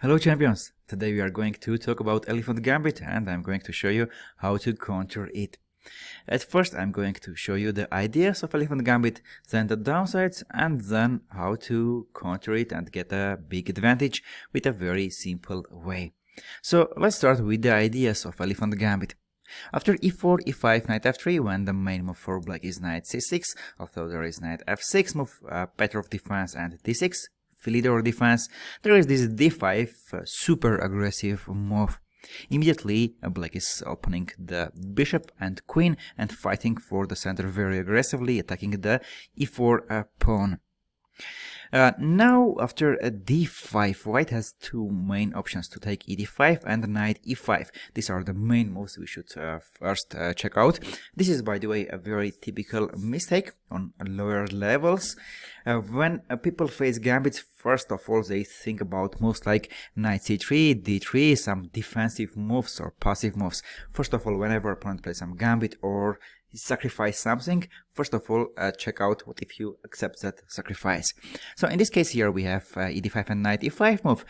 Hello champions! Today we are going to talk about Elephant Gambit and I'm going to show you how to counter it. At first I'm going to show you the ideas of Elephant Gambit, then the downsides, and then how to counter it and get a big advantage with a very simple way. So let's start with the ideas of Elephant Gambit. After e4, e5, knight f3, when the main move for black is knight c6, although there is knight f6 move, pattern of defense, and d6, leader defense, there is this d5 super aggressive move. Immediately black is opening the bishop and queen and fighting for the center very aggressively, attacking the e4 pawn. Now after a d5, white has two main options to take e5 and knight e5. These are the main moves we should first check out. This is, by the way, a very typical mistake on lower levels. When people face gambits, first of all they think about moves like knight c3, d3, some defensive moves or passive moves. First of all, whenever opponent plays some gambit or sacrifice something, first of all check out what if you accept that sacrifice. So in this case here we have e5 and knight e5 move.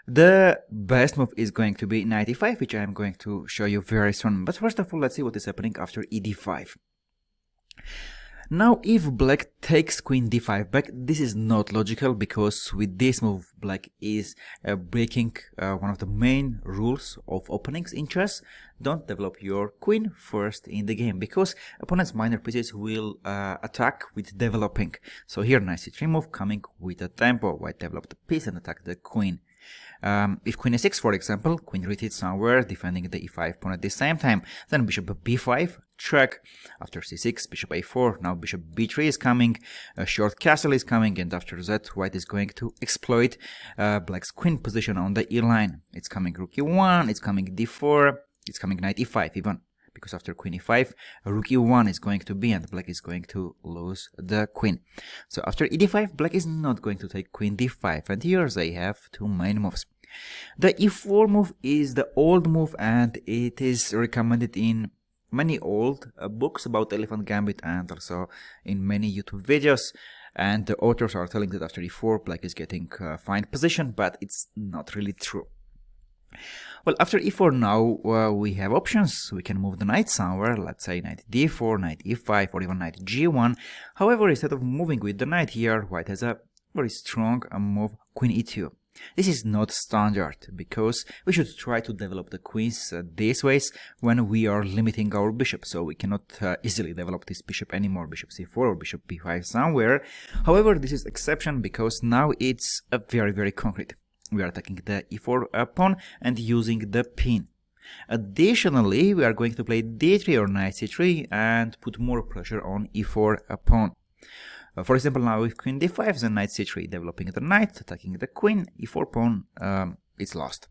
The best move is going to be knight e5, which I am going to show you very soon. But first of all, let's see what is happening after ed5. Now if black takes queen d5 back, this is not logical, because with this move black is breaking one of the main rules of openings in chess. Don't develop your queen first in the game, because opponent's minor pieces will attack with developing. So here knight c3 move coming with a tempo, white develop the piece and attack the queen. If queen a6, for example, queen retreats somewhere, defending the e5 pawn at the same time, then bishop b5, check, after c6, bishop a4, now bishop b3 is coming, a short castle is coming, and after that white is going to exploit black's queen position on the e-line. It's coming rook e1, it's coming d4, it's coming knight e5 even, because after queen e5, rook e1 is going to be, and black is going to lose the queen. So after e5, black is not going to take queen d5, and here they have two main moves. The e4 move is the old move, and it is recommended in many old books about Elephant Gambit and also in many YouTube videos. And the authors are telling that after e4, black is getting fine position, but it's not really true. Well, after e4 now we have options. We can move the knight somewhere, let's say knight d4, knight e5, or even knight g1. However, instead of moving with the knight here, white has a very strong move, queen e2. This is not standard, because we should try to develop the queens these ways when we are limiting our bishop, so we cannot easily develop this bishop anymore, bishop c4 or bishop b5 somewhere. However, this is exception, because now it's very concrete. We are attacking the e4 pawn and using the pin. Additionally, we are going to play d3 or knight c3 and put more pressure on e4 pawn. For example, now with queen d5, then knight c3, developing the knight, attacking the queen, e4 pawn, it's lost.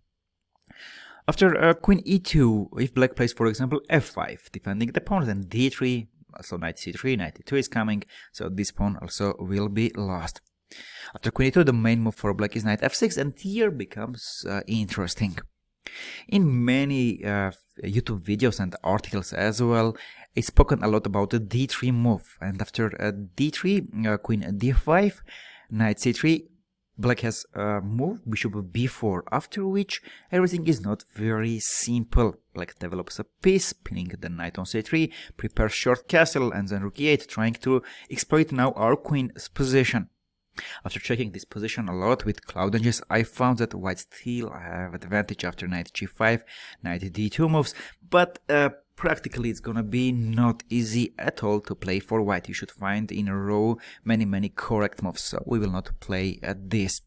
After queen e2, if black plays, for example, f5, defending the pawn, then d3, also knight c3, knight e2 is coming, so this pawn also will be lost. After queen e2, the main move for black is knight f6, and here becomes interesting. In many YouTube videos and articles as well, it's spoken a lot about the d3 move, and after d3, queen d5, knight c3, black has moved bishop b4, after which everything is not very simple. Black develops a piece, pinning the knight on c3, prepares short castle, and then rook e8, trying to exploit now our queen's position. After checking this position a lot with cloud edges, I found that white still have advantage after knight g5, knight d2 moves, but practically it's gonna be not easy at all to play for white. You should find in a row many correct moves, so we will not play at this.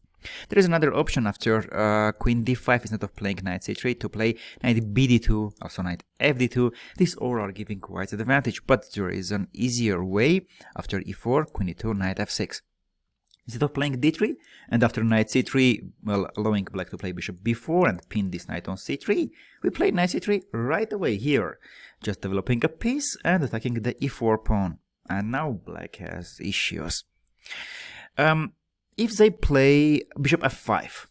There is another option after queen d5, instead of playing knight c3, to play knight bd2, also knight fd2. These all are giving white advantage, but there is an easier way. After e4, queen e2, knight f6. Instead of playing d3, and after knight c3, well, allowing black to play bishop b4 and pin this knight on c3, we play knight c3 right away here, just developing a piece and attacking the e4 pawn. And now black has issues. If they play bishop f5,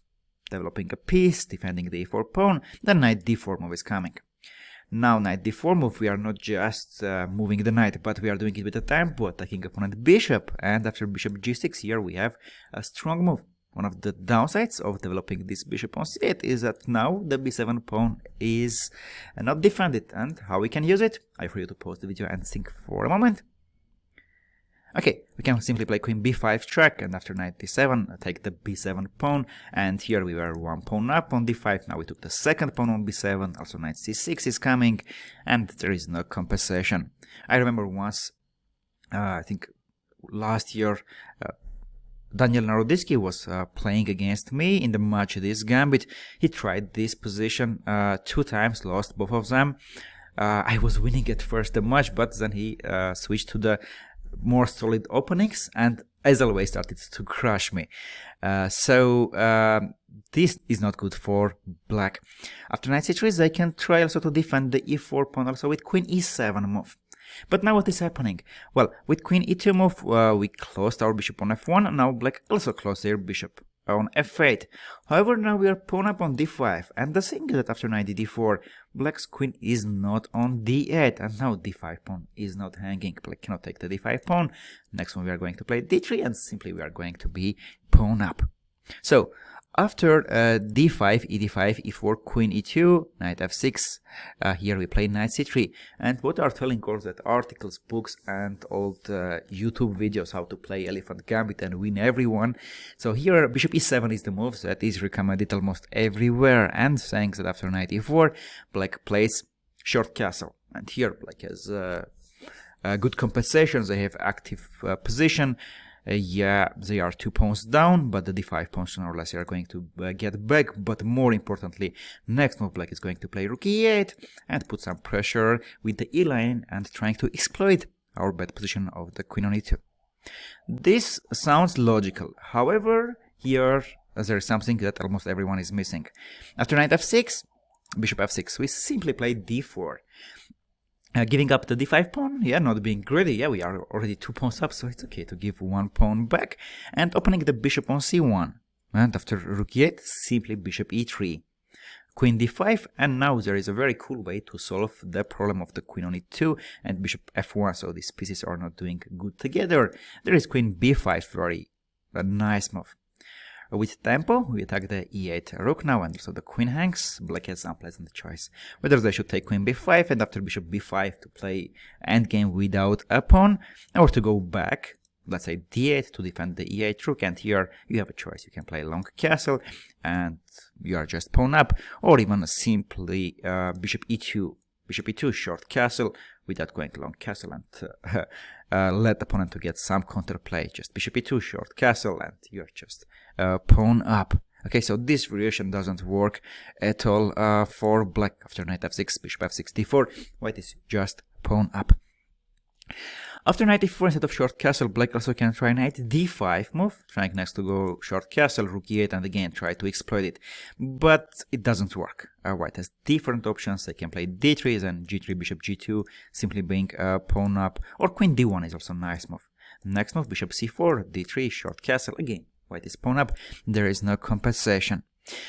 developing a piece, defending the e4 pawn, then knight d4 move is coming. Now knight d4 move, we are not just moving the knight, but we are doing it with a tempo, attacking opponent bishop, and after bishop g6 here we have a strong move. One of the downsides of developing this bishop on c8 is that now the b7 pawn is not defended, and how we can use it, I for you to pause the video and think for a moment. Okay, we can simply play queen b5 check, and after knight d7 take the b7 pawn, and here we were one pawn up on d5. Now we took the second pawn on b7, also knight c6 is coming, and there is no compensation. I remember once, I think last year, Daniel Naroditsky was playing against me in the match this Gambit. He tried this position 2 times, lost both of them. I was winning at first the match, but then he switched to the more solid openings and as always started to crush me. This is not good for black. After knight c3 they can try also to defend the e4 pawn also with queen e7 move. But now what is happening? Well, with queen e2 move we closed our bishop on f1, now black also closed their bishop on f8. However, now we are pawn up on d5, and the thing is that after knight d4, black's queen is not on d8, and now d5 pawn is not hanging. Black cannot take the d5 pawn. Next one we are going to play d3, and simply we are going to be pawn up. So after d5, e5, e4, queen e2, knight f6, here we play knight c3. And what are telling us that articles, books, and old YouTube videos how to play Elephant Gambit and win everyone. So here bishop e7 is the move that is recommended almost everywhere, and saying that after knight e4, black plays short castle. And here black has good compensations, they have active position. Yeah, they are 2 pawns down, but the d5 pawns more or less are going to get back. But more importantly, next move black is going to play rook e8 and put some pressure with the e line and trying to exploit our bad position of the queen on e2. This sounds logical. However, here there is something that almost everyone is missing. After knight f6, bishop f6, we simply play d4. Giving up the d5 pawn, yeah, not being greedy, yeah, we are already 2 pawns up, so it's okay to give 1 pawn back, and opening the bishop on c1, and after rook e8, simply bishop e3, queen d5, and now there is a very cool way to solve the problem of the queen on e2 and bishop f1, so these pieces are not doing good together. There is queen b5, very nice move. With tempo, we attack the e8 rook now, and also the queen hangs. Black has unpleasant choice whether they should take queen b5 and after bishop b5 to play endgame without a pawn, or to go back, let's say d8 to defend the e8 rook, and here you have a choice. You can play long castle and you are just pawn up, or even simply bishop e2 short castle without going long castle and let the opponent to get some counterplay. Just bishop e2 short castle and you're just pawn up. Okay, so this variation doesn't work at all for black. After knight f6, bishop f6, d4, white is just pawn up. After knight e4, instead of short castle, black also can try knight d5 move, trying next to go short castle, rook e8, and again try to exploit it. But it doesn't work. White has different options. They can play d3, then g3, bishop g2, simply being pawn up, or queen d1 is also a nice move. Next move, bishop c4, d3, short castle, again, white is pawn up. There is no compensation.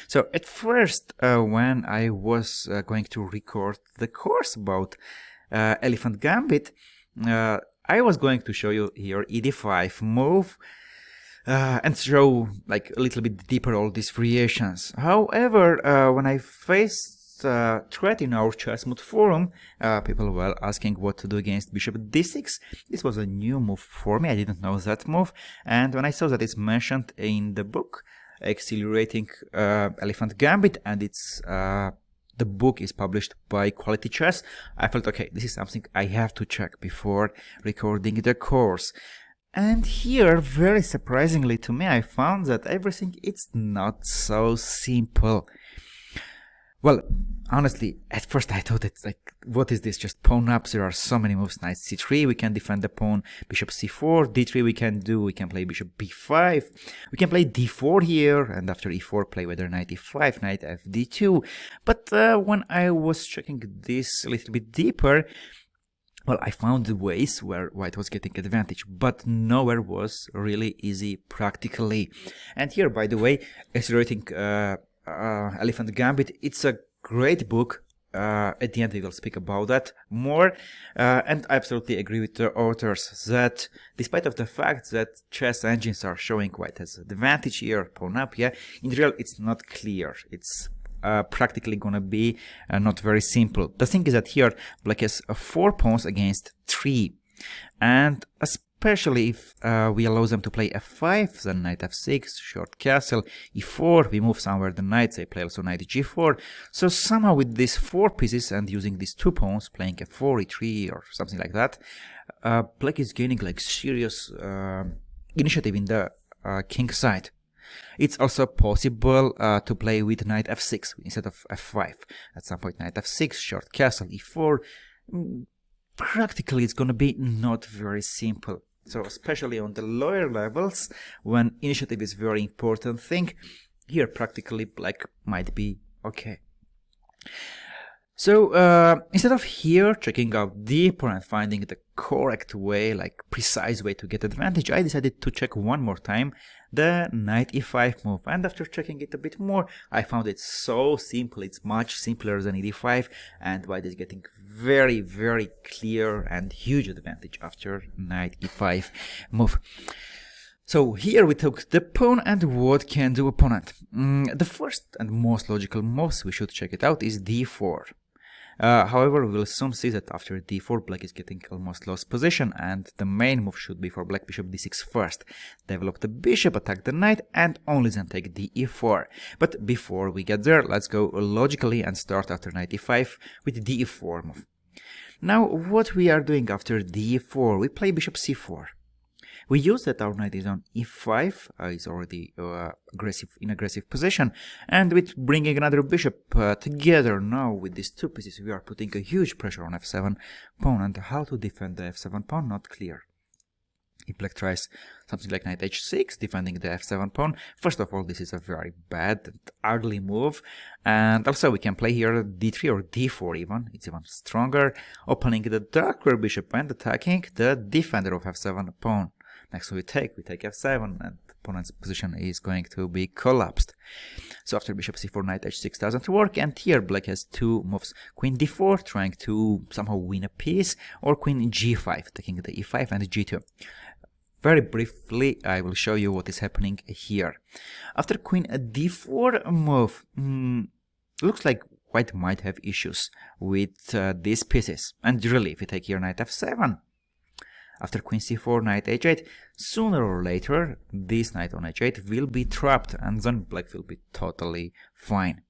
So at first, when I was going to record the course about Elephant Gambit, I was going to show you here e5 move and show like a little bit deeper all these variations. However, when I faced threat in our ChessMood forum, people were asking what to do against bishop d6. This was a new move for me. I didn't know that move, and when I saw that it's mentioned in the book Accelerating Elephant Gambit, and it's the book is published by Quality Chess, I felt, okay, this is something I have to check before recording the course. And here, very surprisingly to me, I found that everything is not so simple. Well, honestly, at first I thought it's like, what is this? Just pawn up. There are so many moves. Knight c3, we can defend the pawn. Bishop c4, d3 we can play bishop b5. We can play d4 here, and after e4 play whether knight e5, knight fd2. But when I was checking this a little bit deeper, well, I found the ways where white was getting advantage, but nowhere was really easy practically. And here, by the way, Accelerating Elephant Gambit, it's a great book at the end we will speak about that more, and I absolutely agree with the authors that despite of the fact that chess engines are showing white as advantage here, pawn up, yeah, in real it's not clear. It's practically gonna be not very simple. The thing is that here black has 4 pawns against 3, and especially if we allow them to play f5, then knight f6, short castle, e4, we move somewhere the knights, they play also knight g4. So somehow with these 4 pieces and using these 2 pawns, playing f4, e3 or something like that, black is gaining like serious initiative in the king side. It's also possible to play with knight f6 instead of f5. At some point knight f6, short castle, e4. Practically it's gonna be not very simple. So especially on the lower levels, when initiative is very important thing, here practically black might be okay. So instead of here checking out deeper and finding the correct way, like precise way to get advantage, I decided to check one more time the knight e5 move, and after checking it a bit more, I found it so simple. It's much simpler than e5, and white is getting very, very clear and huge advantage after knight e5 move. So here we took the pawn, and what can do opponent? The first and most logical moves, we should check it out, is d4. However, we will soon see that after d4 black is getting almost lost position, and the main move should be for black bishop d6 first. Develop the bishop, attack the knight, and only then take the e4. But before we get there, let's go logically and start after knight e5 with the e4 move. Now what we are doing after d4, we play bishop c4. We use that our knight is on e5, is already in aggressive position, and with bringing another bishop together now with these 2 pieces, we are putting a huge pressure on f7 pawn, and how to defend the f7 pawn, not clear. If black tries something like knight h6, defending the f7 pawn, first of all, this is a very bad and ugly move, and also we can play here d3 or d4 even, it's even stronger, opening the darker bishop and attacking the defender of f7 pawn. Next we take f7, and opponent's position is going to be collapsed. So after bishop c4, knight h6 doesn't work, and here black has 2 moves. Queen d4, trying to somehow win a piece, or queen g5, taking the e5 and g2. Very briefly, I will show you what is happening here. After queen d4 move, looks like white might have issues with these pieces. And really, if we take here knight f7, after queen c4, knight h8, sooner or later this knight on h8 will be trapped, and then black will be totally fine.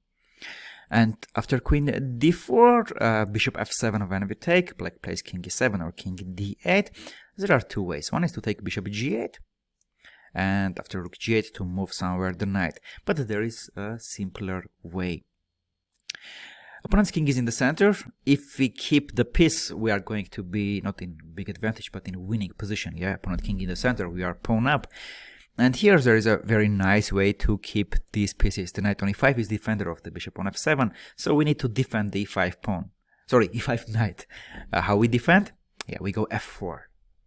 And after queen d4, bishop f7 when we take, black plays king e7 or king d8. There are 2 ways. One is to take bishop g8, and after rook g8 to move somewhere the knight. But there is a simpler way. Opponent's king is in the center. If we keep the piece, we are going to be not in big advantage, but in winning position. Yeah, opponent king in the center, we are pawn up. And here there is a very nice way to keep these pieces. The knight on e5 is defender of the bishop on f7, so we need to defend the e5 pawn. Sorry, e5 knight. How we defend? Yeah, we go f4,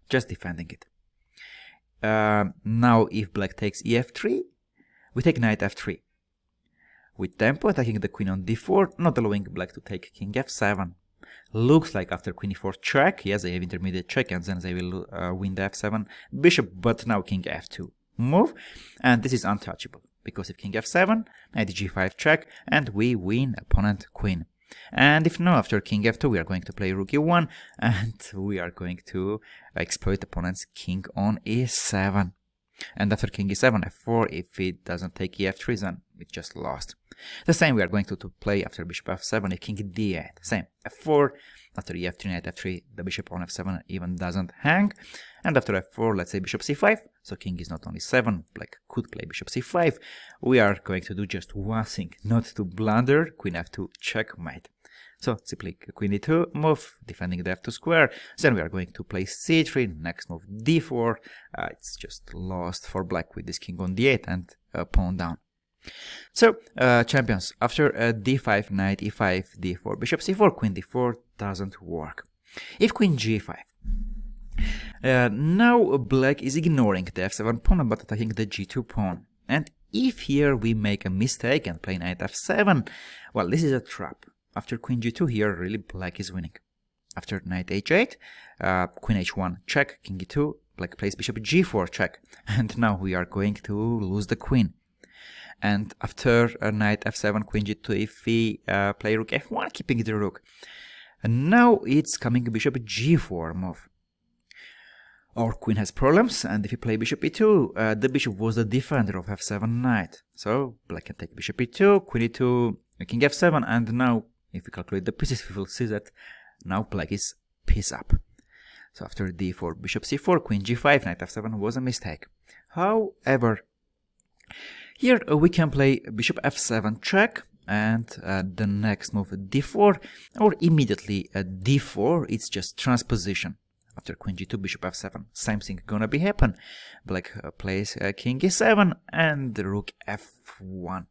just defending it. Now if black takes ef3, we take knight f3. With tempo, attacking the queen on d4, not allowing black to take king f7. Looks like after queen e4 check, yes, they have intermediate check, and then they will win the f7 bishop, but now king f2 move, and this is untouchable, because if king f7, knight g5 check, and we win opponent queen. And if no, after king f2, we are going to play rook e1, and we are going to exploit opponent's king on e7. And after king e7, f4, if it doesn't take ef3, then it just lost. The same we are going to play after bishop f7, if king d8. Same, f4, after ef3, knight f3, the bishop on f7 even doesn't hang. And after f4, let's say bishop c5, so king is not on e7, black could play bishop c5. We are going to do just one thing, not to blunder, queen f2, checkmate. So simply queen d2 move, defending the f2 square. Then we are going to play c3, next move d4. It's just lost for black with this king on d8 and pawn down. So champions, after d5, knight e5, d4, bishop c4, queen d4 doesn't work. If queen g5, now black is ignoring the f7 pawn but attacking the g2 pawn. And if here we make a mistake and play knight f7, well, this is a trap. after queen g2 here, really black is winning. After knight h8, queen h1 check, king e2, black plays bishop g4 check, and now we are going to lose the queen. And after knight f7, queen g2, if we play rook f1, keeping the rook. And now it's coming bishop g4 move. Our queen has problems, and if you play bishop e2, the bishop was the defender of f7 knight. So black can take bishop e2, queen e2, king f7, and now if we calculate the pieces, we will see that now black is piece up. So after d4, bishop c4, queen g5, knight f7 was a mistake. However, here we can play bishop f7 check, and the next move d4, or immediately d4, it's just transposition. After queen g2, bishop f7, same thing gonna be happen. Black plays king e7 and rook f1.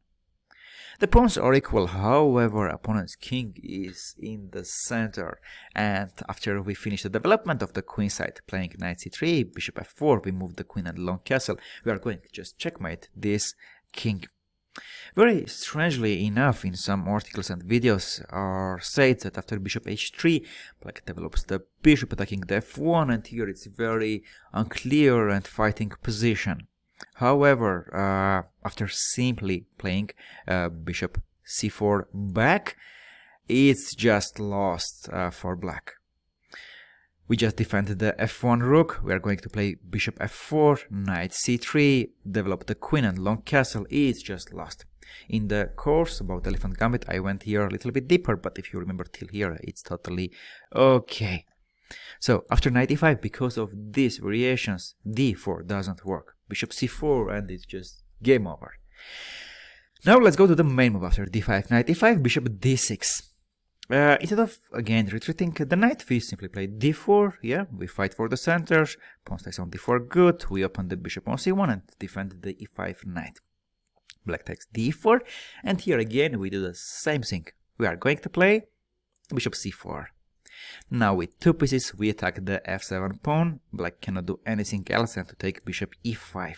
The pawns are equal, however, opponent's king is in the center. And after we finish the development of the queen side, playing knight c3, bishop f4, we move the queen and long castle. We are going to just checkmate this king. Very strangely enough, in some articles and videos are said that after bishop h3, black develops the bishop attacking the f1, and here it's very unclear and fighting position. However, after simply playing bishop c4 back, it's just lost for black. We just defended the f1 rook. We are going to play bishop f4, knight c3, develop the queen and long castle. It's just lost. In the course about Elephant Gambit, I went here a little bit deeper, but if you remember till here, it's totally okay. So after knight e5, because of these variations, d4 doesn't work. Bishop c4, and it's just game over. Now let's go to the main move after d5, knight e5, bishop d6. Instead of again retreating the knight, we simply play d4. Yeah, we fight for the centers. Pawn stays on d4, good. We open the bishop on c1 and defend the e5 knight. Black takes d4, and here again we do the same thing. We are going to play bishop c4. Now with two pieces we attack the f7 pawn. Black cannot do anything else than to take bishop e5.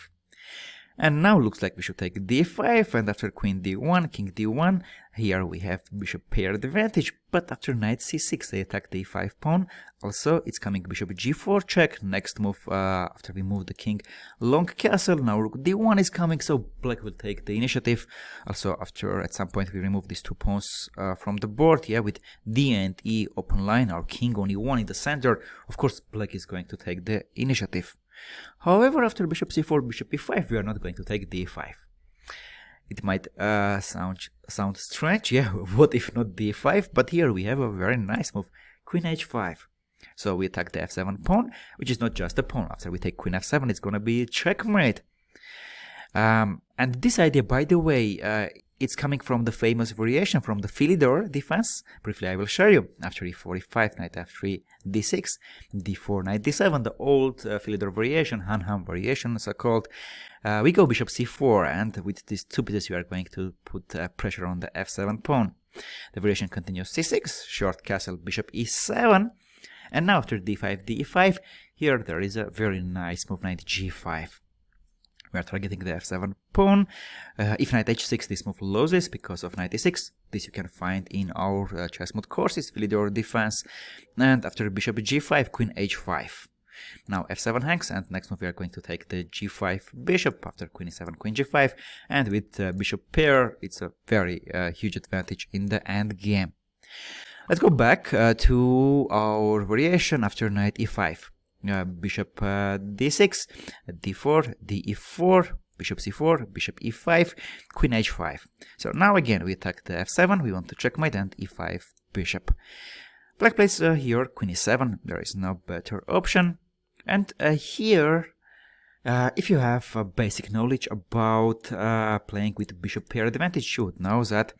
And now looks like we should take d5, and after queen d1, king d1, here we have bishop pair advantage, but after knight c6 they attack the e5 pawn. Also it's coming bishop g4 check. Next move, after we move the king, long castle. Now rook d1 is coming, so black will take the initiative. Also after at some point we remove these two pawns from the board, yeah, with d and e open line, our king on e1 in the center. Of course black is going to take the initiative. However, after bishop c4, bishop e5, we are not going to take d5. It might sound strange, yeah, what if not d5? But here we have a very nice move, queen h5. So we attack the f7 pawn, which is not just a pawn. After we take queen f7, it's gonna be checkmate. And this idea, by the way, it's coming from the famous variation from the Philidor defense. Briefly, I will show you. After e4, e5, knight f3, d6, d4, knight d7, the old Philidor variation, Han variation, so called. We go bishop c4, and with these two pieces, we are going to put pressure on the f7 pawn. The variation continues c6, short castle, bishop e7, and now after d5, d5, here there is a very nice move, knight g5. We are targeting the f7 pawn. If knight h6, this move loses because of knight e6. This you can find in our ChessMood courses, Philidor defense. And after bishop g5, queen h5. Now f7 hangs, and next move we are going to take the g5 bishop after queen e7, queen g5. And with bishop pair, it's a very huge advantage in the end game. Let's go back to our variation after knight e5. Bishop d6, d4, d4, bishop c4, bishop e5, queen h5. So now again we attack the f7, we want to checkmate, and e5 bishop. Black plays here queen e7, there is no better option. And here, if you have basic knowledge about playing with bishop pair advantage, you would know that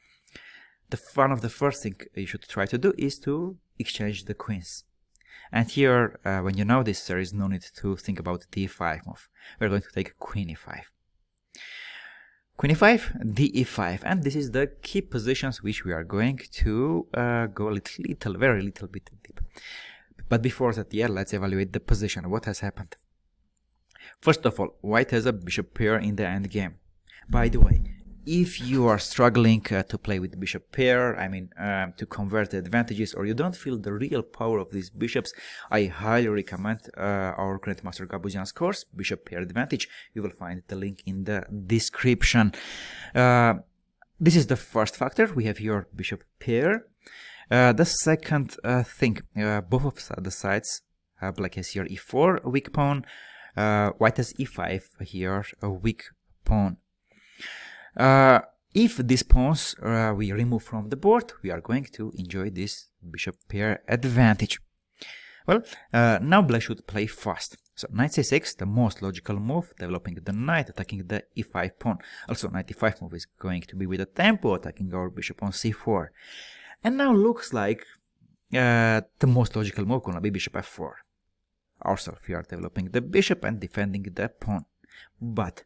one of the first thing you should try to do is to exchange the queens. And here, when you know this, there is no need to think about the e5 move. We're going to take queen e5. Queen e5, d e5, and this is the key positions which we are going to go very little bit deep. But before that, yeah, let's evaluate the position. What has happened? First of all, white has a bishop pair in the end game. By the way, if you are struggling to play with bishop pair, I mean to convert the advantages, or you don't feel the real power of these bishops, I highly recommend our Grandmaster Gabuzian's course, Bishop Pair Advantage. You will find the link in the description. This is the first factor. We have here bishop pair. The second thing, both of the sides, black has here e4, a weak pawn, white has e5, here a weak pawn. If these pawns we remove from the board, we are going to enjoy this bishop pair advantage. Well, now black should play fast. So knight c6, the most logical move, developing the knight, attacking the e5 pawn. Also knight e5 move is going to be with a tempo, attacking our bishop on c4. And now looks like the most logical move gonna be bishop f4. Ourselves, we are developing the bishop and defending the pawn. But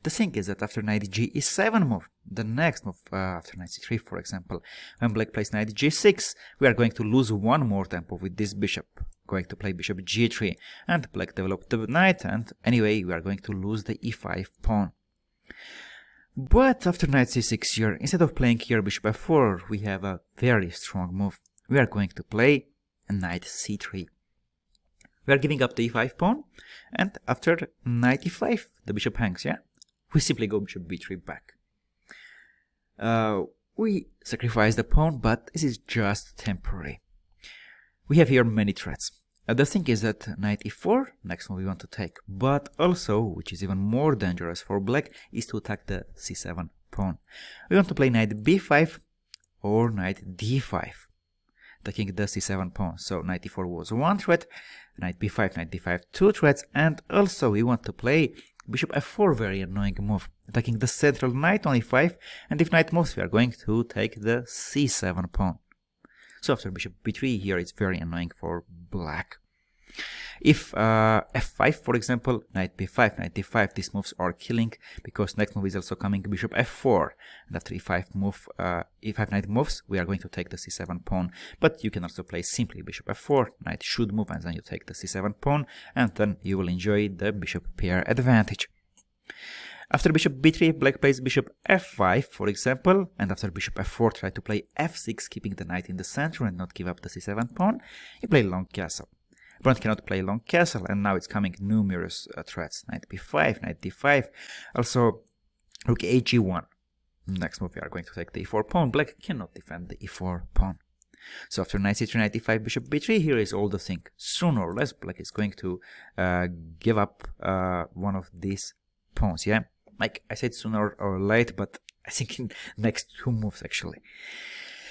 the thing is that after knight g7 move, the next move after knight c3, for example, when black plays knight g6, we are going to lose one more tempo with this bishop. Going to play bishop g3, and black developed the knight, and anyway we are going to lose the e5 pawn. But after knight c6 here, instead of playing here bishop f4, we have a very strong move. We are going to play knight c3. We are giving up the e5 pawn, and after knight e5, the bishop hangs, yeah? We simply go bishop b3 back. We sacrifice the pawn, but this is just temporary. We have here many threats. The thing is that knight e4, next move we want to take, but also, which is even more dangerous for black, is to attack the c7 pawn. We want to play knight b5 or knight d5, attacking the c7 pawn. So knight e4 was one threat, knight b5, knight d5, two threats, and also we want to play bishop f4, very annoying move, attacking the central knight on e5, and if knight moves we are going to take the c7 pawn. So after bishop b3 here it's very annoying for black. If f5, for example, knight b5, knight d5, these moves are killing, because next move is also coming bishop f4, and after e5 move, e5 knight moves, we are going to take the c7 pawn. But you can also play simply bishop f4, knight should move, and then you take the c7 pawn, and then you will enjoy the bishop pair advantage. After bishop b3, black plays bishop f5, for example, and after bishop f4, try to play f6, keeping the knight in the center and not give up the c7 pawn. You play long castle. Opponent cannot play long castle, and now it's coming numerous threats. Knight b5, knight d5, also rook ag1. Next move we are going to take the e4 pawn. Black cannot defend the e4 pawn. So after knight c3, knight d5, bishop b3, here is all the thing. Sooner or less, black is going to give up one of these pawns, yeah? Like I said, sooner or late, but I think in next two moves actually.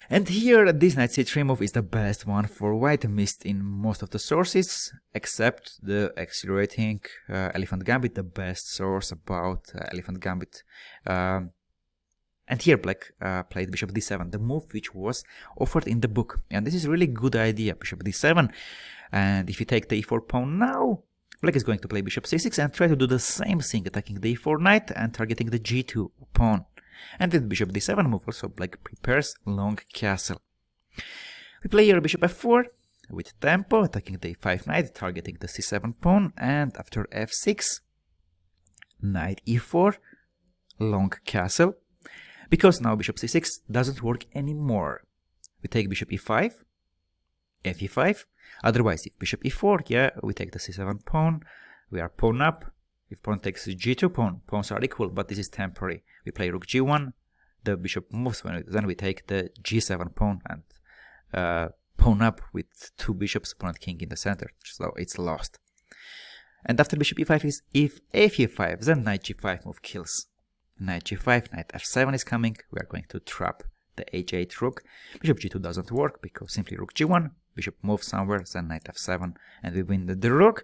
And here, this knight c3 move is the best one for white, missed in most of the sources, except the exhilarating Elephant Gambit, the best source about Elephant Gambit. And here black played bishop d7, the move which was offered in the book. And this is a really good idea, bishop d7. And if you take the e4 pawn now, black is going to play bishop c6 and try to do the same thing, attacking the e4 knight and targeting the g2 pawn. And with bishop d7 move also black prepares long castle. We play here bishop f4 with tempo, attacking the e5 knight, targeting the c7 pawn, and after f6, knight e4, long castle. Because now bishop c6 doesn't work anymore. We take bishop e5, fe5, otherwise if bishop e4, yeah, we take the c7 pawn, we are pawn up. If pawn takes g2 pawn, pawns are equal, but this is temporary. We play rook g1, the bishop moves, then we take the g7 pawn and pawn up with two bishops, pawn and king in the center, so it's lost. And after bishop e5 is if fe5, then knight g5 move kills. Knight g5, knight f7 is coming, we are going to trap the h8 rook. Bishop g2 doesn't work because simply rook g1, bishop moves somewhere, then knight f7, and we win the rook.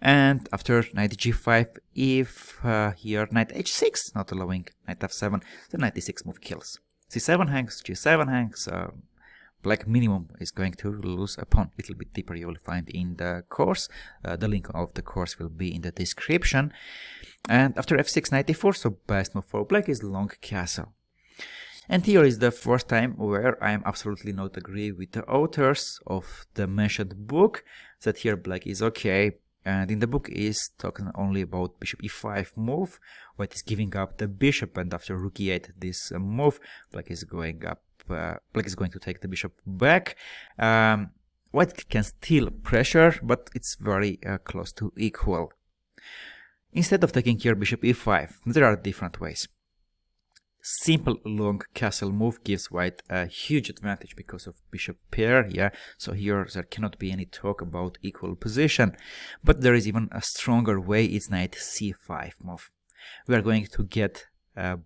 And after knight g5, if here knight h6, not allowing knight f7, the knight d6 move kills. c7 hangs, g7 hangs, black minimum is going to lose a pawn. A little bit deeper you will find in the course. The link of the course will be in the description. And after f6, knight e4, so best move for black is long castle. And here is the first time where I am absolutely not agree with the authors of the mentioned book, that here black is okay, And in the book is talking only about bishop e5 move. White is giving up the bishop, and after rook e8 this move, black is going up. Black is going to take the bishop back. White can still pressure, but it's very close to equal. Instead of taking here bishop e5, there are different ways. Simple long castle move gives white a huge advantage because of bishop pair, yeah, so here there cannot be any talk about equal position. But there is even a stronger way, it's knight c5 move. We are going to get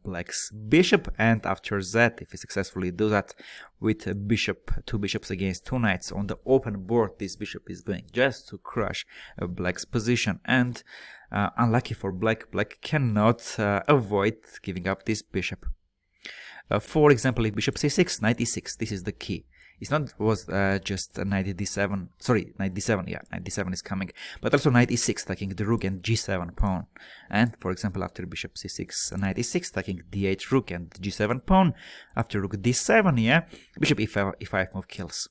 black's bishop, and after that, if we successfully do that with a bishop, two bishops against two knights on the open board, this bishop is going just to crush black's position. And unlucky for black, black cannot avoid giving up this bishop. For example, if bishop c6, knight e6, this is the key. It's not just knight d7, sorry, knight d7, yeah, knight d7 is coming, but also knight e6 taking the rook and g7 pawn. And for example, after bishop c6, knight e6 taking d8 rook and g7 pawn. After rook d7, yeah, bishop e5 move kills.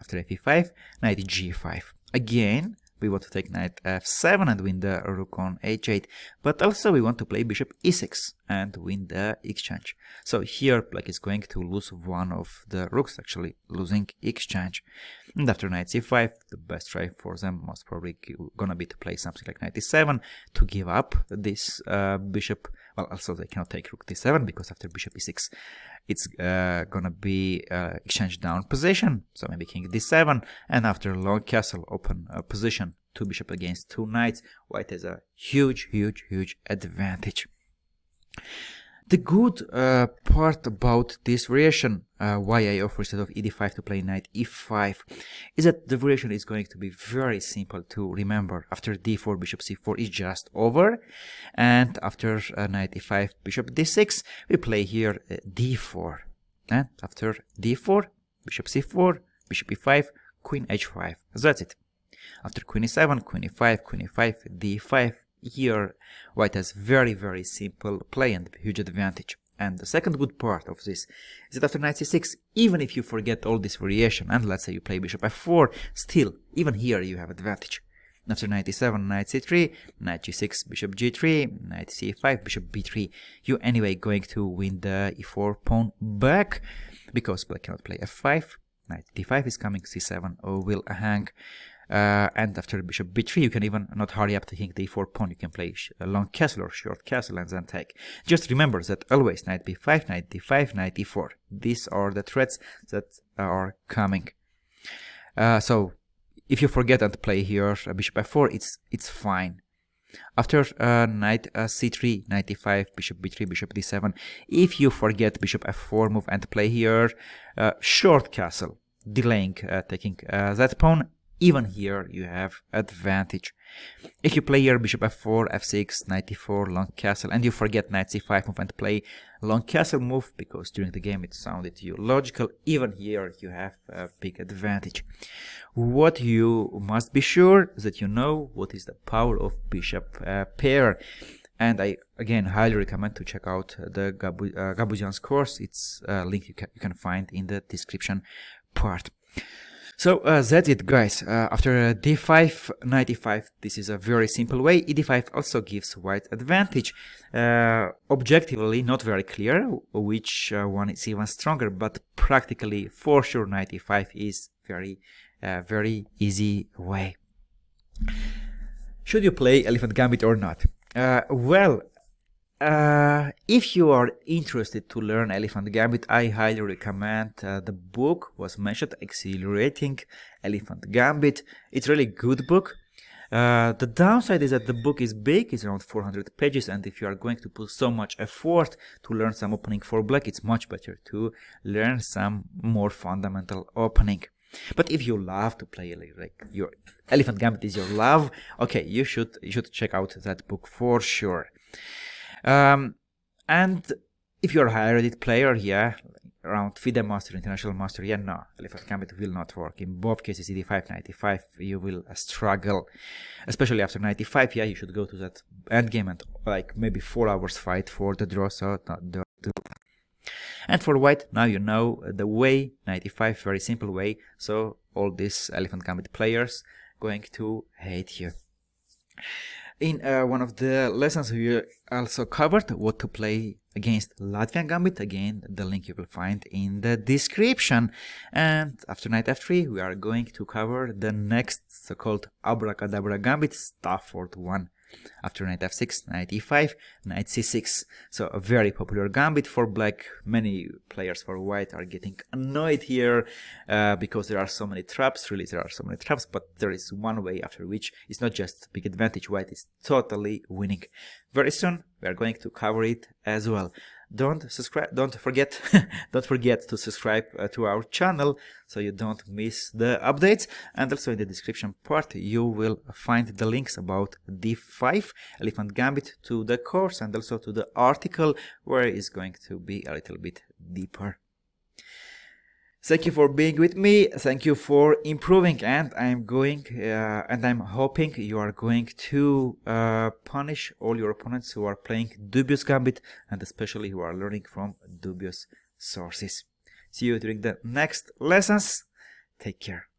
After f5, knight g5. Again, we want to take knight f7 and win the rook on h8, but also we want to play bishop e6 and win the exchange. So here black is going to lose one of the rooks, actually losing exchange. And after knight c5, the best try for them most probably gonna be to play something like knight e7 to give up this bishop. Well, also they cannot take rook d7 because after bishop e6 it's gonna be exchange down position, so maybe king d7, and after long castle open position, two bishop against two knights, white has a huge advantage. The good part about this variation, why I offer instead of ed5 to play knight e5, is that the variation is going to be very simple to remember. After d4, bishop c4 is just over, and after knight e5, bishop d6, we play here d4, and after d4, bishop c4, bishop e5, queen h5. That's it. After queen e7, queen e5, queen e5, d5. Here white has very simple play and huge advantage. And the second good part of this is that after knight c6, even if you forget all this variation and let's say you play bishop f4, still even here you have advantage. After knight e7, knight c3, knight g6, bishop g3, knight c5, bishop b3, you anyway going to win the e4 pawn back because black cannot play f5, knight d5 is coming, c7 will hang. And after bishop b3, you can even not hurry up taking the e4 pawn. You can play a long castle or short castle and then take. Just remember that always knight b5, knight d5, knight e4. These are the threats that are coming. So if you forget and play here bishop f4, it's fine. After knight c3, knight e5, bishop b3, bishop d7, if you forget bishop f4 move and play here short castle, delaying taking that pawn, even here you have advantage. If you play here bishop f4, f6, knight e4, long castle, and you forget knight c5 move and play long castle move because during the game it sounded to you logical, even here you have a big advantage. What you must be sure that you know what is the power of bishop pair. And I again highly recommend to check out the Gabuzian's course. It's a link you can find in the description part. So that's it, guys. After d5, knight e5, this is a very simple way. ed5 also gives white advantage. Objectively, not very clear which one is even stronger, but practically, for sure, knight e5 is very easy way. Should you play Elephant Gambit or not? Well, if you are interested to learn Elephant Gambit, I highly recommend the book was mentioned, Accelerating Elephant Gambit. It's a really good book. The downside is that the book is big, it's around 400 pages, and if you are going to put so much effort to learn some opening for black, it's much better to learn some more fundamental opening. But if you love to play, like your Elephant Gambit is your love, okay, you should check out that book for sure. And if you're a high-rated player, yeah, around FIDE Master, International Master, yeah, no, Elephant Gambit will not work. In both cases, ed5, knight e5, you will struggle. Especially after knight e5, yeah, you should go to that endgame and like maybe 4 hours fight for the draw, so not the do. And for white, now you know the way, knight e5, very simple way, so all these Elephant Gambit players going to hate you. In one of the lessons, we also covered what to play against Latvian Gambit. Again, the link you will find in the description. And after knight f3, we are going to cover the next so-called Abracadabra Gambit, Stafford 1. After knight f6, knight e5, knight c6. So a very popular gambit for black. Many players for white are getting annoyed here because there are so many traps. Really, there are so many traps, but there is one way after which it's not just big advantage. White is totally winning. Very soon we are going to cover it as well. Don't forget to subscribe to our channel so you don't miss the updates. And also in the description part you will find the links about d5 Elephant Gambit to the course and also to the article where it's going to be a little bit deeper. Thank you for being with me. Thank you for improving, and I'm hoping you are going to punish all your opponents who are playing Dubious Gambit, and especially who are learning from dubious sources. See you during the next lessons. Take care.